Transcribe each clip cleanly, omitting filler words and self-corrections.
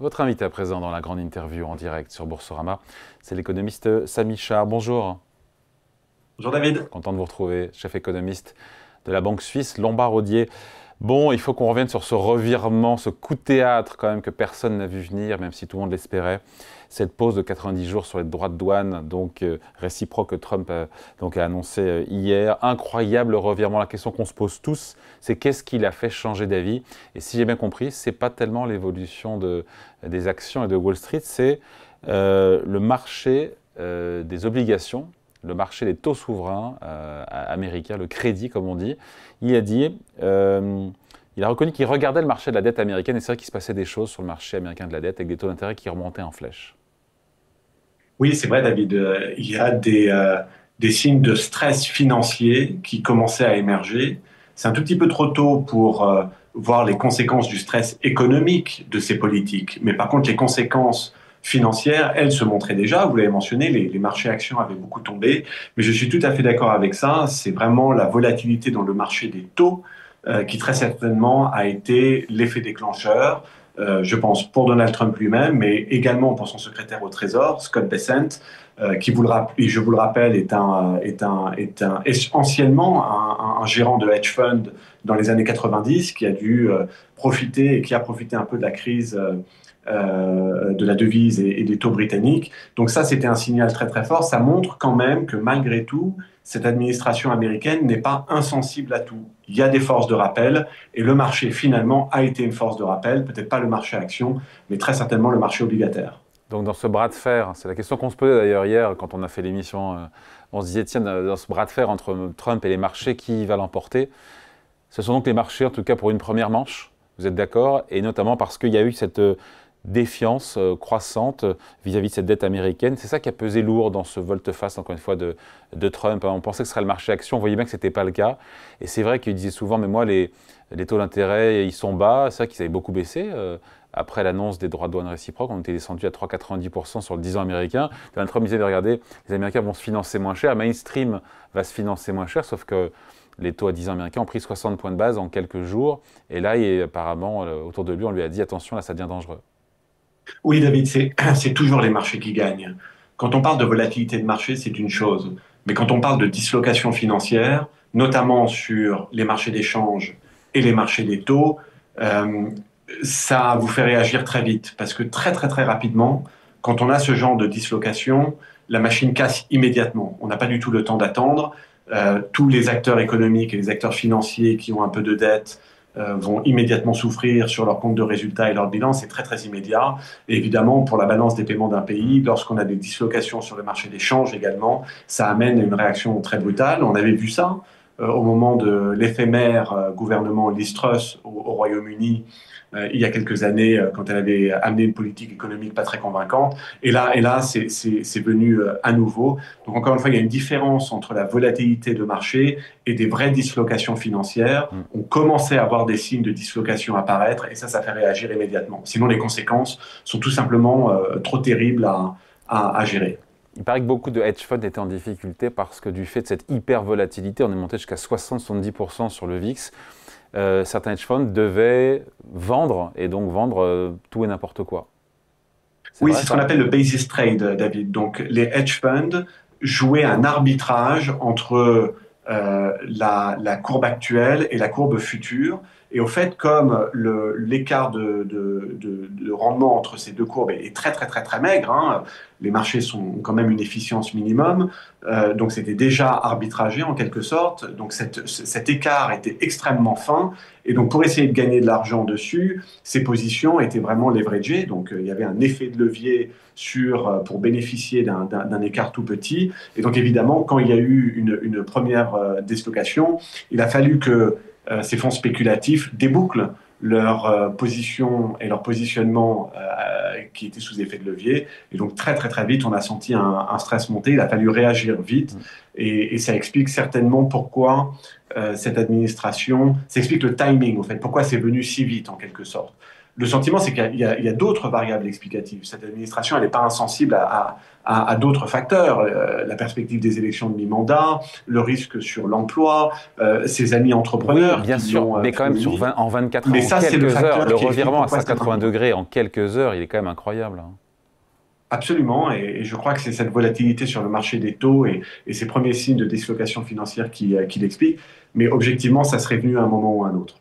Votre invité à présent dans la grande interview en direct sur Boursorama, c'est l'économiste Samy Char. Bonjour. Bonjour David. Content de vous retrouver, chef économiste de la banque suisse Lombard-Odier. Bon, il faut qu'on revienne sur ce revirement, ce coup de théâtre quand même que personne n'a vu venir, même si tout le monde l'espérait. Cette pause de 90 jours sur les droits de douane, donc réciproque que Trump a annoncé hier. Incroyable revirement. La question qu'on se pose tous, c'est qu'est-ce qui l'a fait changer d'avis? Et si j'ai bien compris, c'est pas tellement l'évolution des actions et de Wall Street, c'est le marché des obligations, le marché des taux souverains américains, le crédit comme on dit. Il a dit, il a reconnu qu'il regardait le marché de la dette américaine et c'est vrai qu'il se passait des choses sur le marché américain de la dette avec des taux d'intérêt qui remontaient en flèche. Oui, c'est vrai David. Il y a des signes de stress financier qui commençaient à émerger. C'est un tout petit peu trop tôt pour voir les conséquences du stress économique de ces politiques. Mais par contre, les conséquences financières, elles se montraient déjà. Vous l'avez mentionné, les marchés actions avaient beaucoup tombé. Mais je suis tout à fait d'accord avec ça. C'est vraiment la volatilité dans le marché des taux qui très certainement a été l'effet déclencheur. Je pense pour Donald Trump lui-même, mais également pour son secrétaire au Trésor, Scott Bessent, qui, et je vous le rappelle, est anciennement un gérant de hedge fund dans les années 90, qui a dû profiter et qui a profité un peu de la crise de la devise et des taux britanniques. Donc ça, c'était un signal très très fort. Ça montre quand même que malgré tout, cette administration américaine n'est pas insensible à tout. Il y a des forces de rappel et le marché finalement a été une force de rappel, peut-être pas le marché action, mais très certainement le marché obligataire. Donc dans ce bras de fer, c'est la question qu'on se posait d'ailleurs hier quand on a fait l'émission, on se disait tiens, dans ce bras de fer entre Trump et les marchés, qui va l'emporter? Ce sont donc les marchés, en tout cas pour une première manche, vous êtes d'accord? Et notamment parce qu'il y a eu cette défiance croissante vis-à-vis de cette dette américaine. C'est ça qui a pesé lourd dans ce volte-face, encore une fois, de Trump. On pensait que ce serait le marché action, on voyait bien que ce n'était pas le cas. Et c'est vrai qu'il disait souvent, mais moi, les taux d'intérêt, ils sont bas. C'est vrai qu'ils avaient beaucoup baissé. Après l'annonce des droits de douane réciproques, on était descendu à 3,90% sur le 10 ans américain. Donald Trump disait, regardez, les Américains vont se financer moins cher, mainstream va se financer moins cher, sauf que les taux à 10 ans américains ont pris 60 points de base en quelques jours. Et là, apparemment, autour de lui, on lui a dit, attention, là, ça devient dangereux. Oui, David, c'est toujours les marchés qui gagnent. Quand on parle de volatilité de marché, c'est une chose. Mais quand on parle de dislocation financière, notamment sur les marchés d'échange et les marchés des taux, euh, ça vous fait réagir très vite. Parce que très, très, très rapidement, quand on a ce genre de dislocation, la machine casse immédiatement. On n'a pas du tout le temps d'attendre. Tous les acteurs économiques et les acteurs financiers qui ont un peu de dette vont immédiatement souffrir sur leur compte de résultats et leur bilan. C'est très, très immédiat. Et évidemment, pour la balance des paiements d'un pays, lorsqu'on a des dislocations sur le marché des changes également, ça amène une réaction très brutale. On avait vu ça au moment de l'éphémère gouvernement Liz Truss au Royaume-Uni il y a quelques années, quand elle avait amené une politique économique pas très convaincante. Et là c'est venu à nouveau. Donc encore une fois, il y a une différence entre la volatilité de marché et des vraies dislocations financières. Mm. On commençait à voir des signes de dislocation apparaître et ça fait réagir immédiatement. Sinon, les conséquences sont tout simplement trop terribles à gérer. Il paraît que beaucoup de hedge funds étaient en difficulté parce que du fait de cette hyper volatilité, on est monté jusqu'à 60-70% sur le VIX. Certains hedge funds devaient vendre et donc vendre tout et n'importe quoi. C'est Oui, vrai c'est ce qu'on ça? appelle le basis trade, David. Donc, les hedge funds jouaient un arbitrage entre la courbe actuelle et la courbe future. Et au fait, comme l'écart de rendement entre ces deux courbes est très, très, très, très maigre, hein, les marchés ont quand même une efficience minimum, donc c'était déjà arbitragé en quelque sorte. Donc cet écart était extrêmement fin. Et donc pour essayer de gagner de l'argent dessus, ces positions étaient vraiment leveragées. Donc il y avait un effet de levier pour bénéficier d'un écart tout petit. Et donc évidemment, quand il y a eu une première dislocation, il a fallu que ces fonds spéculatifs débouclent leur position et leur positionnement qui étaient sous effet de levier. Et donc très très très vite, on a senti un stress monter. Il a fallu réagir vite. Et ça explique certainement pourquoi cette administration, ça explique le timing, en fait, pourquoi c'est venu si vite en quelque sorte. Le sentiment, c'est qu'il y a d'autres variables explicatives. Cette administration, elle n'est pas insensible à d'autres facteurs. La perspective des élections de mi-mandat, le risque sur l'emploi, ses amis Oui, entrepreneurs bien qui sûr, l'ont mais quand même prévenu. en 24 heures, Mais en ça, c'est le quelques heures, facteur le qui explique revirement à pourquoi c'est 180 maintenant. degrés en quelques heures, il est quand même incroyable, hein. Absolument, et je crois que c'est cette volatilité sur le marché des taux et ces premiers signes de dislocation financière qui l'expliquent. Mais objectivement, ça serait venu à un moment ou à un autre.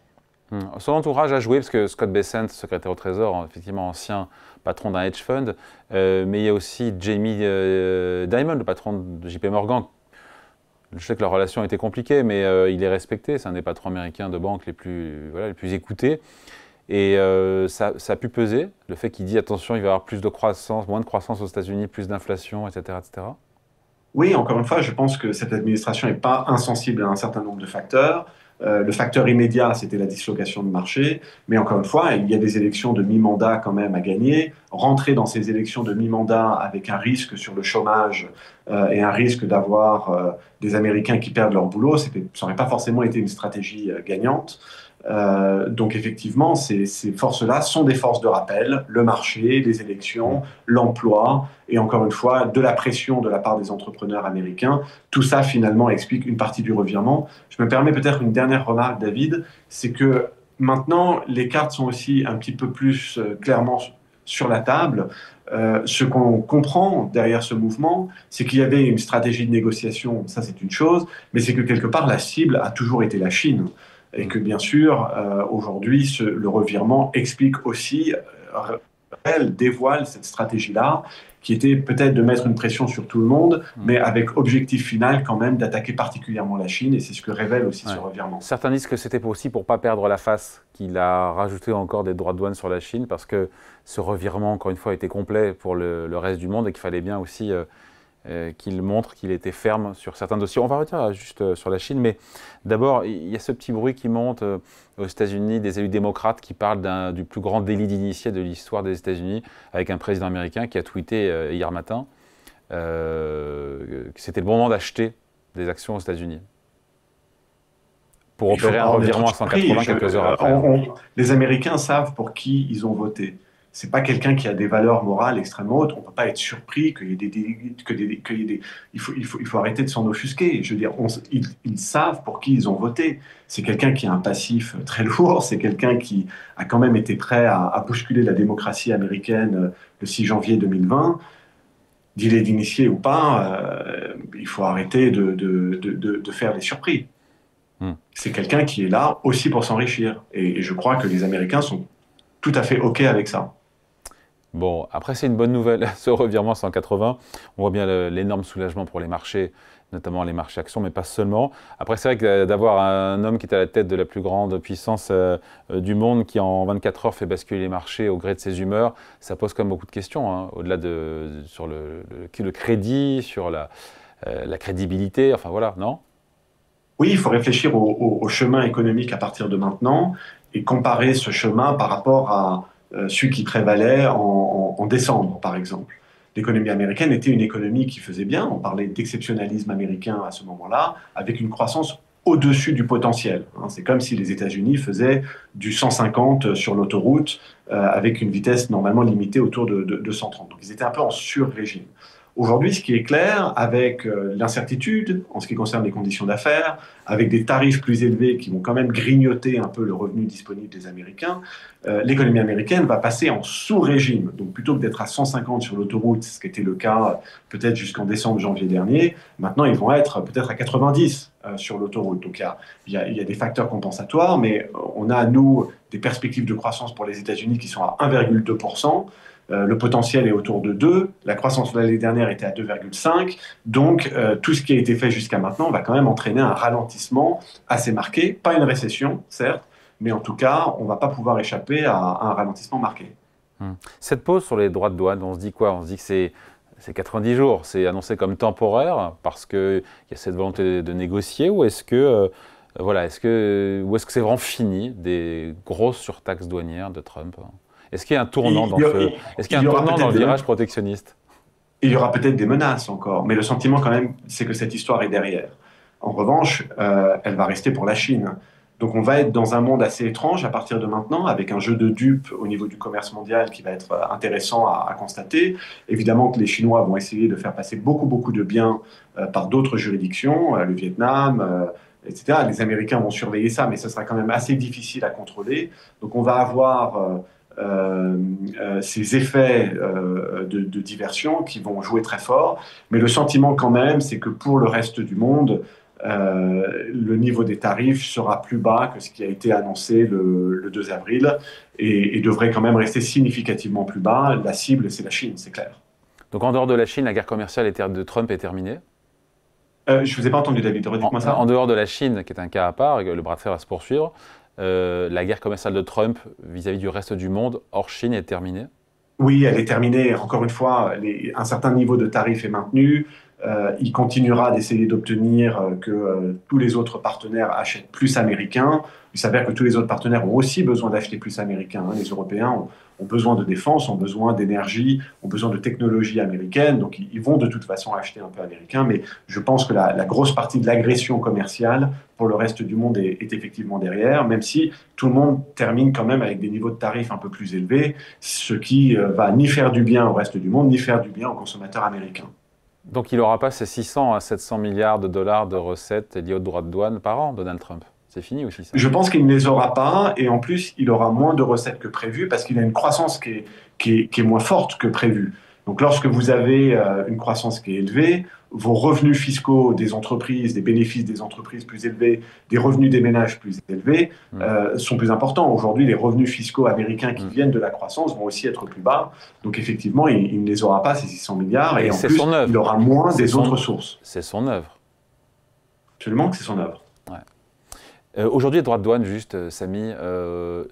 Son entourage a joué, parce que Scott Bessent, secrétaire au Trésor, effectivement ancien patron d'un hedge fund, mais il y a aussi Jamie Dimon, le patron de JP Morgan. Je sais que leur relation a été compliquée, mais il est respecté. C'est un des patrons américains de banque voilà, les plus écoutés. Et ça a pu peser, le fait qu'il dit attention, il va y avoir plus de croissance, moins de croissance aux États-Unis, plus d'inflation, etc., etc. Oui, encore une fois, je pense que cette administration n'est pas insensible à un certain nombre de facteurs. Le facteur immédiat, c'était la dislocation de marché. Mais encore une fois, il y a des élections de mi-mandat quand même à gagner. Rentrer dans ces élections de mi-mandat avec un risque sur le chômage et un risque d'avoir des Américains qui perdent leur boulot, ça n'aurait pas forcément été une stratégie gagnante. Donc effectivement, ces forces-là sont des forces de rappel, le marché, les élections, l'emploi, et encore une fois, de la pression de la part des entrepreneurs américains. Tout ça, finalement, explique une partie du revirement. Je me permets peut-être une dernière remarque, David, c'est que maintenant, les cartes sont aussi un petit peu plus clairement sur la table. Ce qu'on comprend derrière ce mouvement, c'est qu'il y avait une stratégie de négociation, ça c'est une chose, mais c'est que quelque part, la cible a toujours été la Chine. Et que bien sûr, aujourd'hui, le revirement explique aussi, elle dévoile cette stratégie-là, qui était peut-être de mettre une pression sur tout le monde, mais avec objectif final quand même d'attaquer particulièrement la Chine, et c'est ce que révèle aussi ce revirement. Certains disent que c'était aussi pour ne pas perdre la face qu'il a rajouté encore des droits de douane sur la Chine, parce que ce revirement, encore une fois, était complet pour le reste du monde et qu'il fallait bien aussi qu'il montre qu'il était ferme sur certains dossiers. On va revenir juste sur la Chine, mais d'abord, il y a ce petit bruit qui monte aux États-Unis, des élus démocrates qui parlent du plus grand délit d'initié de l'histoire des États-Unis, avec un président américain qui a tweeté hier matin que c'était le bon moment d'acheter des actions aux États-Unis pour opérer un revirement à 180 quelques heures après. Les Américains savent pour qui ils ont voté. C'est pas quelqu'un qui a des valeurs morales extrêmement hautes. On peut pas être surpris qu'il y ait des. Il faut arrêter de s'en offusquer. Je veux dire, ils savent pour qui ils ont voté. C'est quelqu'un qui a un passif très lourd. C'est quelqu'un qui a quand même été prêt à bousculer la démocratie américaine le 6 janvier 2020. Deal d'initié ou pas, il faut arrêter de faire des surprises. C'est quelqu'un qui est là aussi pour s'enrichir. Et je crois que les Américains sont tout à fait OK avec ça. Bon, après c'est une bonne nouvelle, ce revirement 180. On voit bien l'énorme soulagement pour les marchés, notamment les marchés actions, mais pas seulement. Après c'est vrai que d'avoir un homme qui est à la tête de la plus grande puissance du monde, qui en 24 heures fait basculer les marchés au gré de ses humeurs, ça pose quand même beaucoup de questions, hein, au-delà sur le crédit, sur la crédibilité, enfin voilà, non? Oui, il faut réfléchir au chemin économique à partir de maintenant et comparer ce chemin par rapport à celui qui prévalait en décembre, par exemple. L'économie américaine était une économie qui faisait bien, on parlait d'exceptionnalisme américain à ce moment-là, avec une croissance au-dessus du potentiel. C'est comme si les États-Unis faisaient du 150 sur l'autoroute avec une vitesse normalement limitée autour de 130. Donc ils étaient un peu en sur-régime. Aujourd'hui, ce qui est clair, avec l'incertitude en ce qui concerne les conditions d'affaires, avec des tarifs plus élevés qui vont quand même grignoter un peu le revenu disponible des Américains, l'économie américaine va passer en sous-régime. Donc plutôt que d'être à 150 sur l'autoroute, ce qui était le cas peut-être jusqu'en décembre, janvier dernier, maintenant ils vont être peut-être à 90 sur l'autoroute. Donc il y a des facteurs compensatoires, mais on a, nous, des perspectives de croissance pour les États-Unis qui sont à 1,2%. Le potentiel est autour de 2, la croissance de l'année dernière était à 2,5, donc tout ce qui a été fait jusqu'à maintenant va quand même entraîner un ralentissement assez marqué, pas une récession, certes, mais en tout cas, on ne va pas pouvoir échapper à un ralentissement marqué. Cette pause sur les droits de douane, on se dit quoi? On se dit que c'est 90 jours, c'est annoncé comme temporaire parce qu'il y a cette volonté de négocier, ou est-ce que c'est vraiment fini des grosses surtaxes douanières de Trump? Est-ce qu'il y a un tournant dans le virage protectionniste? Il y aura peut-être des menaces encore, mais le sentiment quand même, c'est que cette histoire est derrière. En revanche, elle va rester pour la Chine. Donc on va être dans un monde assez étrange à partir de maintenant, avec un jeu de dupes au niveau du commerce mondial qui va être intéressant à constater. Évidemment que les Chinois vont essayer de faire passer beaucoup de biens par d'autres juridictions, le Vietnam, etc. Les Américains vont surveiller ça, mais ce sera quand même assez difficile à contrôler. Donc on va avoir ces effets de diversion qui vont jouer très fort. Mais le sentiment quand même, c'est que pour le reste du monde, le niveau des tarifs sera plus bas que ce qui a été annoncé le 2 avril et devrait quand même rester significativement plus bas. La cible, c'est la Chine, c'est clair. Donc en dehors de la Chine, la guerre commerciale de Trump est terminée? Je ne vous ai pas entendu, David, redites-moi ça. En dehors de la Chine, qui est un cas à part, et le bras de fer va se poursuivre, la guerre commerciale de Trump vis-à-vis du reste du monde, hors Chine, est terminée? Oui, elle est terminée. Encore une fois, un certain niveau de tarif est maintenu. Il continuera d'essayer d'obtenir que tous les autres partenaires achètent plus américains. Il s'avère que tous les autres partenaires ont aussi besoin d'acheter plus américains. Les Européens ont besoin de défense, ont besoin d'énergie, ont besoin de technologie américaine. Donc ils vont de toute façon acheter un peu américain. Mais je pense que la grosse partie de l'agression commerciale pour le reste du monde est effectivement derrière, même si tout le monde termine quand même avec des niveaux de tarifs un peu plus élevés, ce qui va ni faire du bien au reste du monde, ni faire du bien aux consommateurs américains. Donc il n'aura pas ces 600 à 700 milliards de dollars de recettes liées aux droits de douane par an, Donald Trump? C'est fini aussi, ça? Je pense qu'il ne les aura pas, et en plus, il aura moins de recettes que prévu, parce qu'il a une croissance qui est moins forte que prévu. Donc lorsque vous avez une croissance qui est élevée, vos revenus fiscaux des entreprises, des bénéfices des entreprises plus élevés, des revenus des ménages plus élevés sont plus importants. Aujourd'hui, les revenus fiscaux américains qui viennent de la croissance vont aussi être plus bas. Donc effectivement, il ne les aura pas, ces 600 milliards, et en plus, il aura moins des autres sources. C'est son œuvre. Absolument que c'est son œuvre. Ouais. Aujourd'hui, les droits de douane, juste, Samy,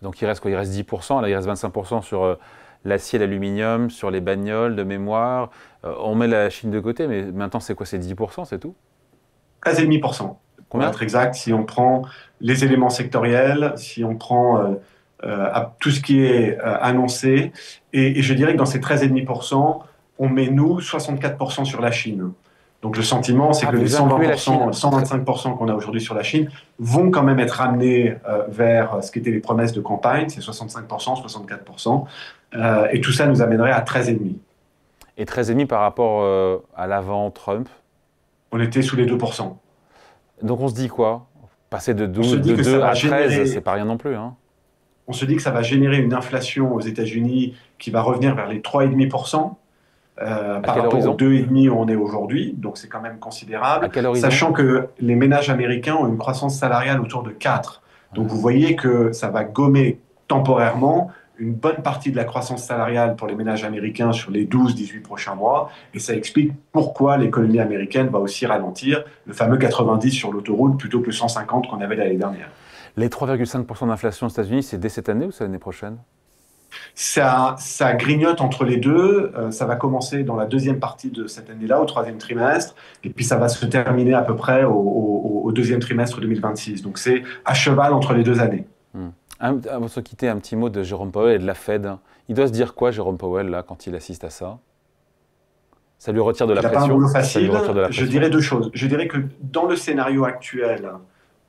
donc il reste quoi? Il reste 10%, là il reste 25% sur l'acier, l'aluminium, sur les bagnoles de mémoire. On met la Chine de côté, mais maintenant c'est quoi? C'est 10%, c'est tout? 13,5%. Pour être exact, si on prend les éléments sectoriels, si on prend tout ce qui est annoncé, et je dirais que dans ces 13,5%, on met nous 64% sur la Chine. Donc le sentiment, c'est que les 120%, 125% qu'on a aujourd'hui sur la Chine vont quand même être ramenés vers ce qu'étaient les promesses de campagne, c'est 65%, 64%, et tout ça nous amènerait à 13,5%. Et 13,5% par rapport à l'avant Trump? On était sous les 2%. Donc on se dit quoi? Passer de 2 à 13, c'est pas rien non plus, hein. On se dit que ça va générer une inflation aux États-Unis qui va revenir vers les 3,5%. Par rapport aux 2,5 où on est aujourd'hui, donc c'est quand même considérable, sachant que les ménages américains ont une croissance salariale autour de 4. Donc vous voyez que ça va gommer temporairement une bonne partie de la croissance salariale pour les ménages américains sur les 12-18 prochains mois, et ça explique pourquoi l'économie américaine va aussi ralentir, le fameux 90 sur l'autoroute plutôt que le 150 qu'on avait l'année dernière. Les 3,5% d'inflation aux États-Unis, c'est dès cette année ou c'est l'année prochaine? Ça grignote entre les deux. Ça va commencer dans la deuxième partie de cette année-là, au troisième trimestre, et puis ça va se terminer à peu près au deuxième trimestre 2026. Donc c'est à cheval entre les 2 années. Avant de se quitter, un petit mot de Jérôme Powell et de la Fed. Il doit se dire quoi, Jérôme Powell, là, quand il assiste à ça? Ça lui retire de la pression? Il n'a pas un boulot facile. Je dirais 2 choses. Je dirais que dans le scénario actuel,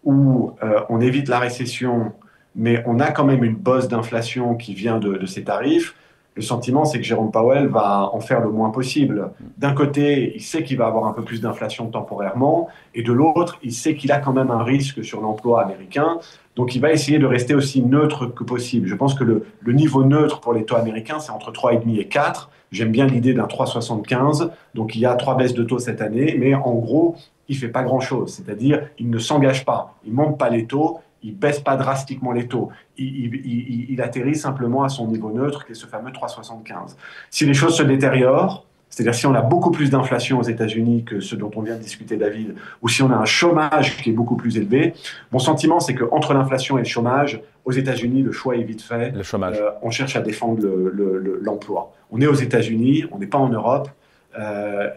où on évite la récession, mais on a quand même une bosse d'inflation qui vient de ces tarifs, le sentiment, c'est que Jérôme Powell va en faire le moins possible. D'un côté, il sait qu'il va avoir un peu plus d'inflation temporairement, et de l'autre, il sait qu'il a quand même un risque sur l'emploi américain, donc il va essayer de rester aussi neutre que possible. Je pense que le niveau neutre pour les taux américains, c'est entre 3,5 et 4. J'aime bien l'idée d'un 3,75, donc il y a 3 baisses de taux cette année, mais en gros, il ne fait pas grand-chose, c'est-à-dire il ne s'engage pas, il ne monte pas les taux, il ne baisse pas drastiquement les taux. Il atterrit simplement à son niveau neutre, qui est ce fameux 3,75. Si les choses se détériorent, c'est-à-dire si on a beaucoup plus d'inflation aux États-Unis que ce dont on vient de discuter, David, ou si on a un chômage qui est beaucoup plus élevé, mon sentiment, c'est qu'entre l'inflation et le chômage, aux États-Unis, le choix est vite fait. Le chômage. On cherche à défendre l'emploi. On est aux États-Unis, on n'est pas en Europe.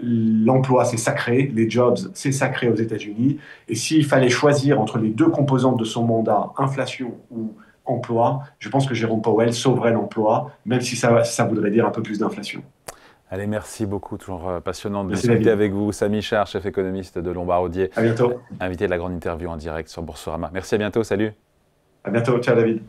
L'emploi, c'est sacré, les jobs, c'est sacré aux États-Unis. Et s'il fallait choisir entre les 2 composantes de son mandat, inflation ou emploi, je pense que Jérôme Powell sauverait l'emploi, même si ça voudrait dire un peu plus d'inflation. Allez, merci beaucoup. Toujours passionnant de discuter avec vous. Samy Char, chef économiste de Lombard Odier. À bientôt. Invité de la grande interview en direct sur Boursorama. Merci, à bientôt. Salut. À bientôt. Ciao, David.